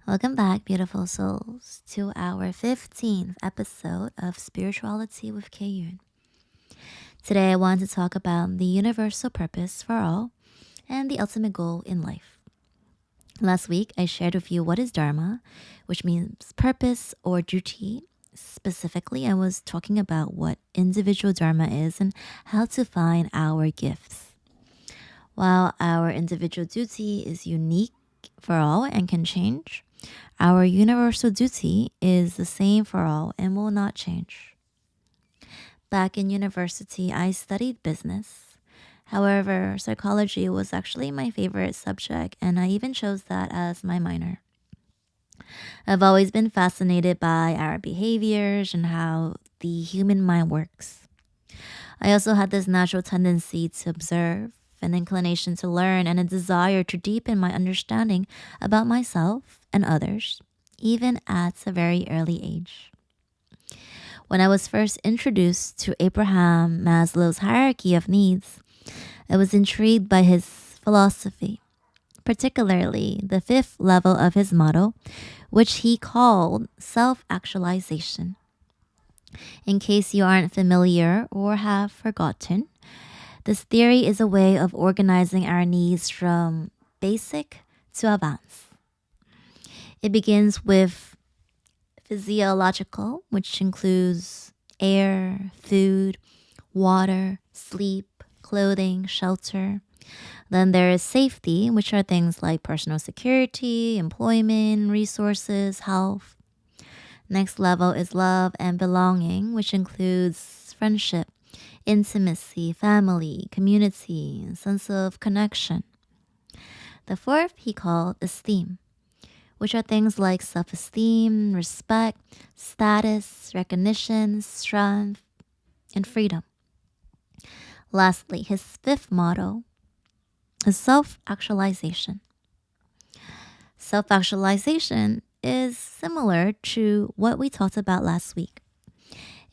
Welcome back, beautiful souls, to our 15th episode of Spirituality with Kayun. Today, I want to talk about the universal purpose for all and the ultimate goal in life. Last week, I shared with you what is Dharma, which means purpose or duty. Specifically, I was talking about what individual Dharma is and how to find our gifts. While our individual duty is unique for all and can change, our universal duty is the same for all and will not change. Back in university, I studied business. However, psychology was actually my favorite subject, and I even chose that as my minor. I've always been fascinated by our behaviors and how the human mind works. I also had this natural tendency to observe, an inclination to learn, and a desire to deepen my understanding about myself and others, even at a very early age. When I was first introduced to Abraham Maslow's hierarchy of needs, I was intrigued by his philosophy, particularly the fifth level of his model, which he called self actualization. In case you aren't familiar or have forgotten, this theory is a way of organizing our needs from basic to advanced. It begins with physiological, which includes air, food, water, sleep, clothing, shelter. Then there is safety, which are things like personal security, employment, resources, health. Next level is love and belonging, which includes friendship, intimacy, family, community, sense of connection. The fourth he called esteem, which are things like self esteem, respect, status, recognition, strength, and freedom. Lastly, his fifth motto is self actualization. Self actualization is similar to what we talked about last week.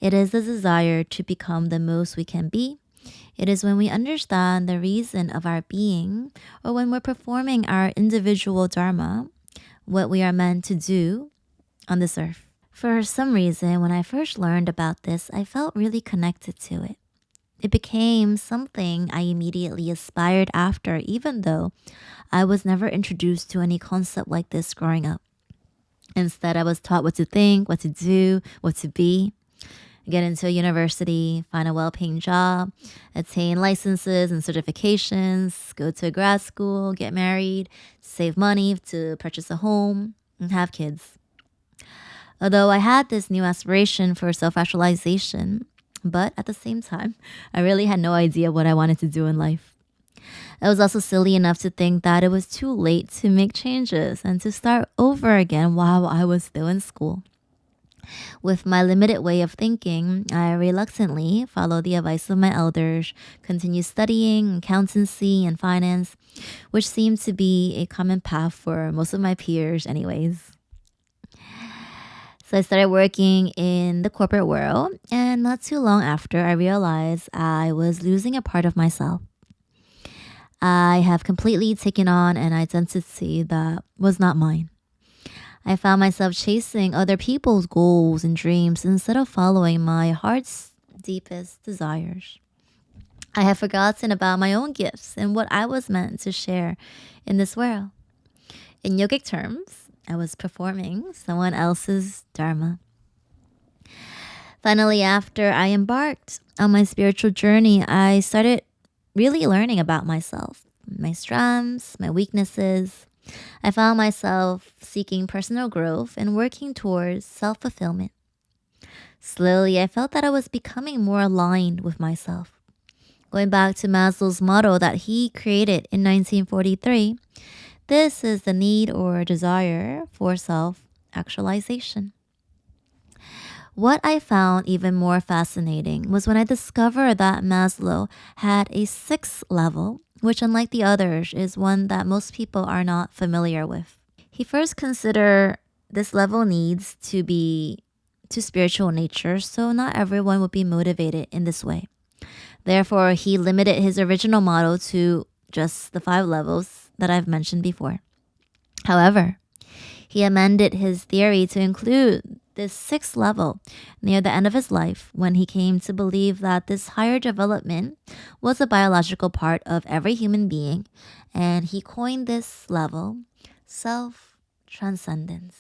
It is the desire to become the most we can be. It is when we understand the reason of our being, or when we're performing our individual dharma, what we are meant to do on this earth. For some reason, when I first learned about this, I felt really connected to it. It became something I immediately aspired after, even though I was never introduced to any concept like this growing up. Instead, I was taught what to think, what to do, what to be. Get into a university, find a well paying job, attain licenses and certifications, go to a grad school, get married, save money to purchase a home, and have kids. Although I had this new aspiration for self actualization, but at the same time, I really had no idea what I wanted to do in life. I was also silly enough to think that it was too late to make changes and to start over again while I was still in school. With my limited way of thinking, I reluctantly followed the advice of my elders, continued studying accountancy and finance, which seemed to be a common path for most of my peers, anyways. So I started working in the corporate world, and not too long after, I realized I was losing a part of myself. I have completely taken on an identity that was not mine. I found myself chasing other people's goals and dreams instead of following my heart's deepest desires. I had forgotten about my own gifts and what I was meant to share in this world. In yogic terms, I was performing someone else's dharma. Finally, after I embarked on my spiritual journey, I started really learning about myself, my strengths, my weaknesses. I found myself seeking personal growth and working towards self fulfillment. Slowly, I felt that I was becoming more aligned with myself. Going back to Maslow's model that he created in 1943, this is the need or desire for self actualization. What I found even more fascinating was when I discovered that Maslow had a sixth level, which, unlike the others, is one that most people are not familiar with. He first considered this level needs to be to spiritual nature, so not everyone would be motivated in this way. Therefore, he limited his original model to just the five levels that I've mentioned before. However, He amended his theory to include this sixth level near the end of his life when he came to believe that this higher development was a biological part of every human being, and he coined this level self transcendence.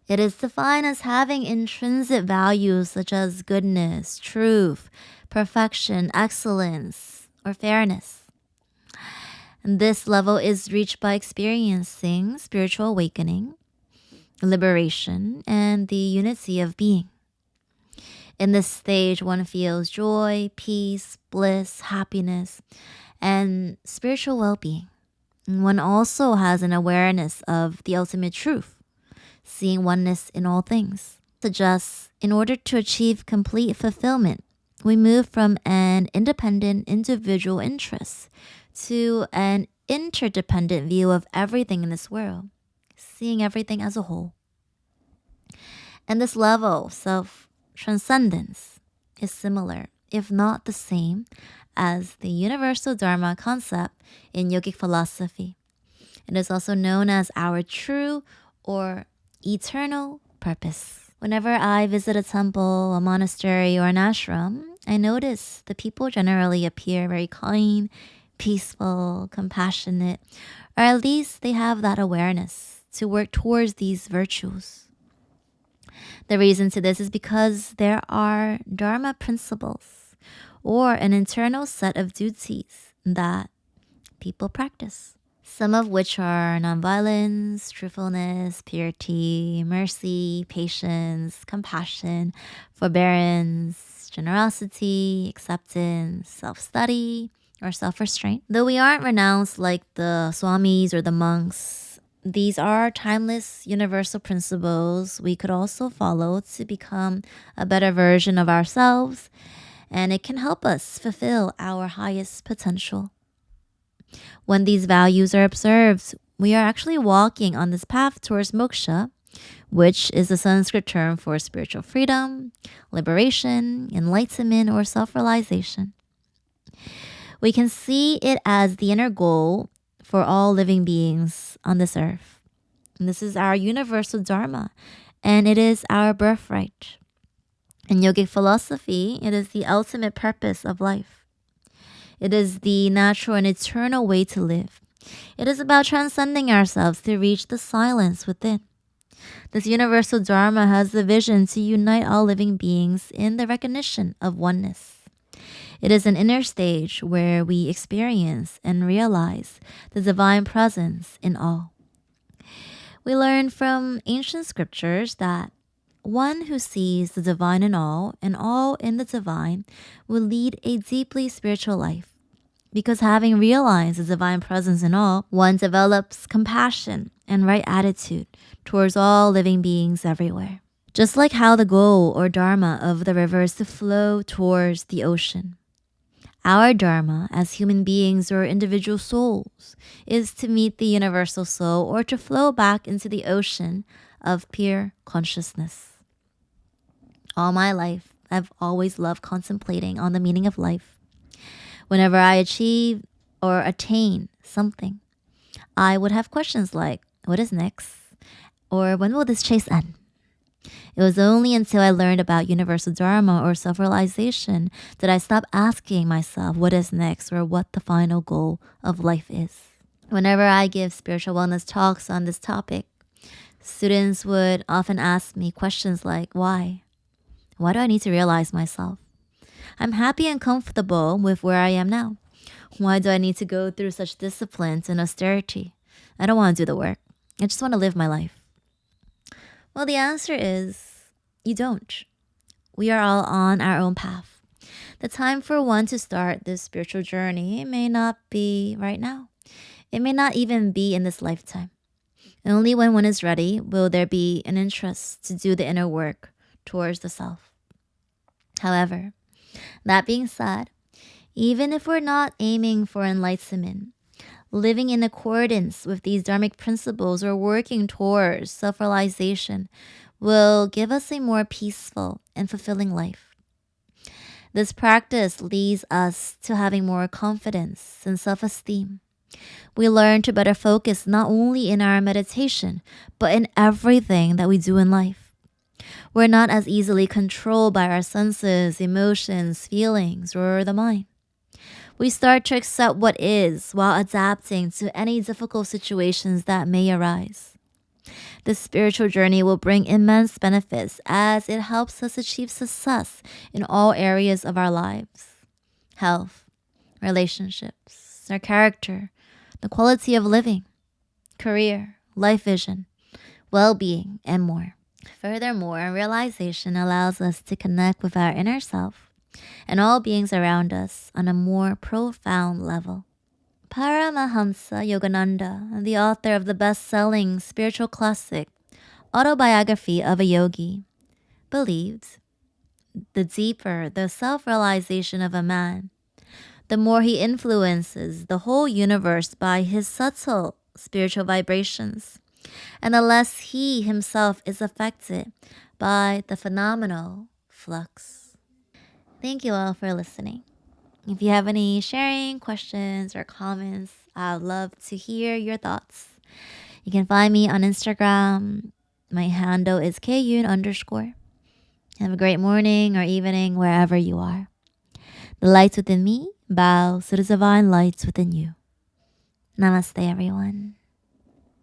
It is defined as having intrinsic values such as goodness, truth, perfection, excellence, or fairness. And this level is reached by experiencing spiritual awakening, liberation, and the unity of being. In this stage, one feels joy, peace, bliss, happiness, and spiritual well being. One also has an awareness of the ultimate truth, seeing oneness in all things. Suggests in order to achieve complete fulfillment, we move from an independent individual interest to an interdependent view of everything in this world, seeing everything as a whole. And this level of self transcendence is similar, if not the same, as the universal Dharma concept in yogic philosophy. It is also known as our true or eternal purpose. Whenever I visit a temple, a monastery, or an ashram, I notice the people generally appear very kind, peaceful, compassionate, or at least they have that awareness to work towards these virtues. The reason to this is because there are Dharma principles or an internal set of duties that people practice. Some of which are nonviolence, truthfulness, purity, mercy, patience, compassion, forbearance, generosity, acceptance, self-study, or self-restraint. Though we aren't renounced like the swamis or the monks, these are timeless universal principles we could also follow to become a better version of ourselves, and it can help us fulfill our highest potential. When these values are observed, we are actually walking on this path towards moksha, which is the Sanskrit term for spiritual freedom, liberation, enlightenment, or self-realization. We can see it as the inner goal for all living beings on this earth. And this is our universal dharma, and it is our birthright. In yogic philosophy, it is the ultimate purpose of life. It is the natural and eternal way to live. It is about transcending ourselves to reach the silence within. This universal dharma has the vision to unite all living beings in the recognition of oneness. It is an inner stage where we experience and realize the divine presence in all. We learn from ancient scriptures that one who sees the divine in all and all in the divine will lead a deeply spiritual life. Because having realized the divine presence in all, one develops compassion and right attitude towards all living beings everywhere. Just like how the goal or dharma of the river is to flow towards the ocean. Our dharma as human beings or individual souls is to meet the universal soul or to flow back into the ocean of pure consciousness. All my life, I've always loved contemplating on the meaning of life. Whenever I achieve or attain something, I would have questions like, what is next? Or when will this chase end? It was only until I learned about universal dharma or self-realization that I stopped asking myself what is next or what the final goal of life is. Whenever I give spiritual wellness talks on this topic, students would often ask me questions like, why? Why do I need to realize myself? I'm happy and comfortable with where I am now. Why do I need to go through such disciplines and austerity? I don't want to do the work. I just want to live my life. Well, the answer is you don't. We are all on our own path. The time for one to start this spiritual journey may not be right now. It may not even be in this lifetime. Only when one is ready will there be an interest to do the inner work towards the self. However, that being said, even if we're not aiming for enlightenment, living in accordance with these dharmic principles or working towards self-realization will give us a more peaceful and fulfilling life. This practice leads us to having more confidence and self-esteem. We learn to better focus not only in our meditation, but in everything that we do in life. We're not as easily controlled by our senses, emotions, feelings, or the mind. We start to accept what is while adapting to any difficult situations that may arise. This spiritual journey will bring immense benefits as it helps us achieve success in all areas of our lives: health, relationships, our character, the quality of living, career, life vision, well being, and more. Furthermore, realization allows us to connect with our inner self and all beings around us on a more profound level. Paramahamsa Yogananda, the author of the best-selling spiritual classic Autobiography of a Yogi, believed the deeper the self-realization of a man, the more he influences the whole universe by his subtle spiritual vibrations, and the less he himself is affected by the phenomenal flux. Thank you all for listening. If you have any sharing, questions, or comments, I'd love to hear your thoughts. You can find me on Instagram. My handle is kyun_. Have a great morning or evening wherever you are. The lights within me bow to the divine lights within you. Namaste, everyone.